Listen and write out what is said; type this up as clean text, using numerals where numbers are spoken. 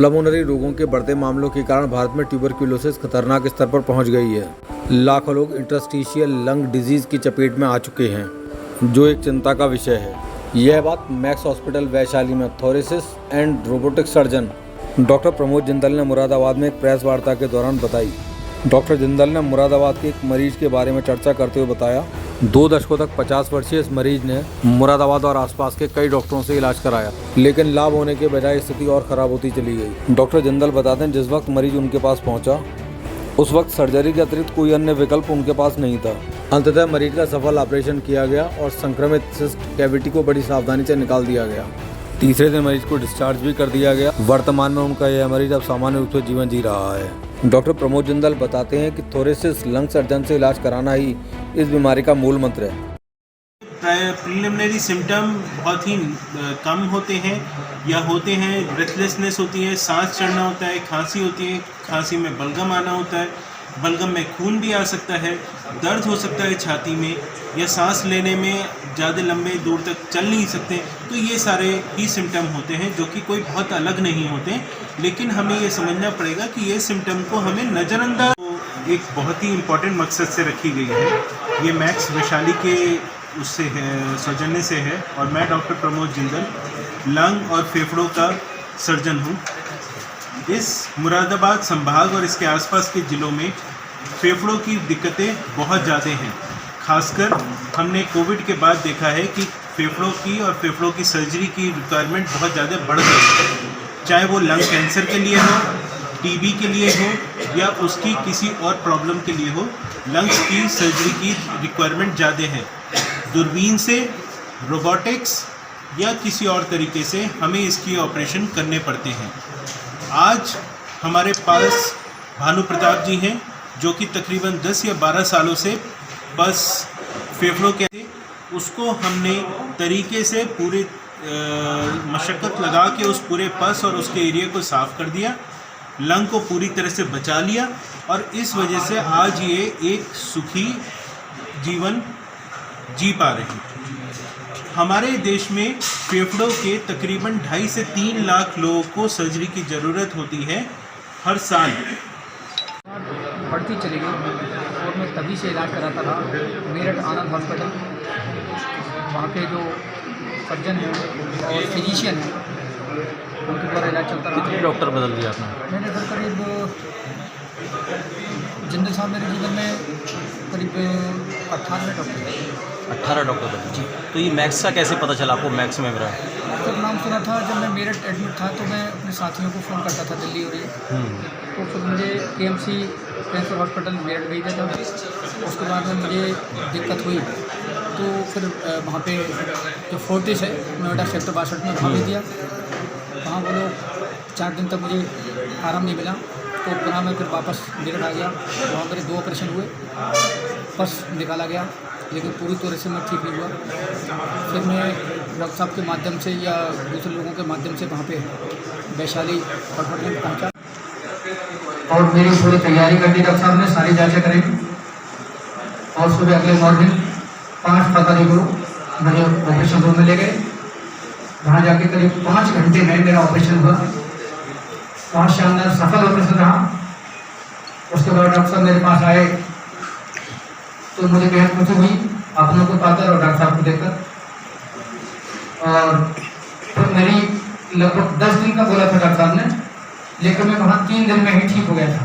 प्लमोनरी रोगों के बढ़ते मामलों के कारण भारत में ट्यूबरक्यूलोसिस खतरनाक स्तर पर पहुंच गई है। लाखों लोग इंटरस्टिशियल लंग डिजीज की चपेट में आ चुके हैं, जो एक चिंता का विषय है। यह बात मैक्स हॉस्पिटल वैशाली में thoracic and robotic surgeon doctor Pramod Jindal ने मुरादाबाद में एक प्रेस वार्ता के दौरान बताई। डॉक्टर जिंदल ने मुरादाबाद के एक मरीज के बारे में चर्चा करते हुए बताया, 2 दशकों तक 50 वर्षीय इस मरीज ने मुरादाबाद और आसपास के कई डॉक्टरों से इलाज कराया, लेकिन लाभ होने के बजाय स्थिति और खराब होती चली गई। डॉक्टर जिंदल बताते हैं, जिस वक्त मरीज उनके पास पहुंचा उस वक्त सर्जरी के अतिरिक्त कोई अन्य विकल्प उनके पास नहीं था। अंततः मरीज का सफल ऑपरेशन किया गया और संक्रमित सिस्ट कैविटी को बड़ी सावधानी से निकाल दिया गया। तीसरे दिन मरीज को डिस्चार्ज भी कर दिया गया। वर्तमान में उनका यह मरीज अब सामान्य रूप से जीवन जी रहा है। डॉक्टर प्रमोद जिंदल बताते हैं कि थोरेसिस लंग सर्जन से इलाज कराना ही इस बीमारी का मूल मंत्र है। प्रीलिमिनरी सिम्टम बहुत ही कम होते हैं या होते हैं, ब्रेथलेसनेस होती है, सांस चढ़ना होता है, खांसी होती है, खांसी में बलगम आना होता है, बलगम में खून भी आ सकता है, दर्द हो सकता है छाती में, या सांस लेने में ज़्यादा लंबे दूर तक चल नहीं सकते। तो ये सारे ही सिम्टम होते हैं जो कि कोई बहुत अलग नहीं होते, लेकिन हमें ये समझना पड़ेगा कि ये सिम्टम को हमें नज़रअंदाज एक बहुत ही इम्पॉर्टेंट मकसद से रखी गई है। ये मैक्स वैशाली के उससे है, सौजन्य से है, और मैं डॉक्टर प्रमोद जिंदल लंग और फेफड़ों का सर्जन हूँ। इस मुरादाबाद संभाग और इसके आसपास के ज़िलों में फेफड़ों की दिक्कतें बहुत ज़्यादा हैं। खासकर हमने कोविड के बाद देखा है कि फेफड़ों की और फेफड़ों की सर्जरी की रिक्वायरमेंट बहुत ज़्यादा बढ़ गई है, चाहे वो लंग कैंसर के लिए हो, टीबी के लिए हो, या उसकी किसी और प्रॉब्लम के लिए हो। लंग्स की सर्जरी की रिक्वायरमेंट ज़्यादा है। दूरबीन से, रोबोटिक्स या किसी और तरीके से हमें इसकी ऑपरेशन करने पड़ते हैं। आज हमारे पास भानु प्रताप जी हैं, जो कि तकरीबन 10 या 12 सालों से बस फेफड़ों के उसको हमने तरीके से पूरी मशक्क़त लगा के उस पूरे पस और उसके एरिया को साफ़ कर दिया, लंग को पूरी तरह से बचा लिया, और इस वजह से आज ये एक सुखी जीवन जी पा रहे हैं। हमारे देश में फेफड़ों के तकरीबन 2.5 से 3 लाख लोगों को सर्जरी की ज़रूरत होती है हर साल। बढ़ती चली गई और मैं तभी से इलाज कराता था मेरठ आनंद हॉस्पिटल। वहाँ के जो सर्जन हैं और फिजिशियन हैं उनके द्वारा इलाज चलता रहा। कितने डॉक्टर बदल दिया आपने? मैंने सर करीब जिंदल साहब मेरे जीवन में करीब 18 डॉक्टर बदले जी। तो ये मैक्स का कैसे पता चला आपको? मैक्स में मेरा जब नाम सुना था, जब मैं मेरठ एडमिट था तो मैं अपने साथियों को फ़ोन करता था दिल्ली और ये, तो फिर मुझे KMC कैंसर हॉस्पिटल मेरठ भेजा था। उसके बाद में मुझे दिक्कत हुई तो फिर वहाँ पे जो फोर्टिस है नोएडा सेक्टर 62 में वहाँ भेज दिया। वहाँ वो लोग 4 दिन तक मुझे आराम नहीं मिला, तो पुनः मैं फिर वापस मेरठ आ गया। वहाँ मेरे 2 ऑपरेशन हुए, पस निकाला गया, लेकिन पूरी तरह से मैं ठीक नहीं हुआ। फिर मैं डॉक्टर साहब के माध्यम से या दूसरे लोगों के माध्यम से वहाँ पे वैशाली हॉस्पिटल में पहुँचा और मेरी पूरी तैयारी कर दी। डॉक्टर साहब ने सारी जाँचें करी और सुबह अगले मॉर्निंग 5 फरवरी को मुझे ऑपरेशन रूम में ले गए। वहाँ जाके करीब 5 घंटे में मेरा ऑपरेशन हुआ। बहुत शानदार सफल ऑपरेशन रहा। उसके बाद डॉक्टर साहब मेरे पास आए तो मुझे बेहद खुशी हुई अपनों को पाकर और डॉक्टर साहब को देखकर। और फिर मेरी लगभग 10 दिन का बोला था डॉक्टर साहब ने, लेकिन मैं वहाँ 3 दिन में ही ठीक हो गया था।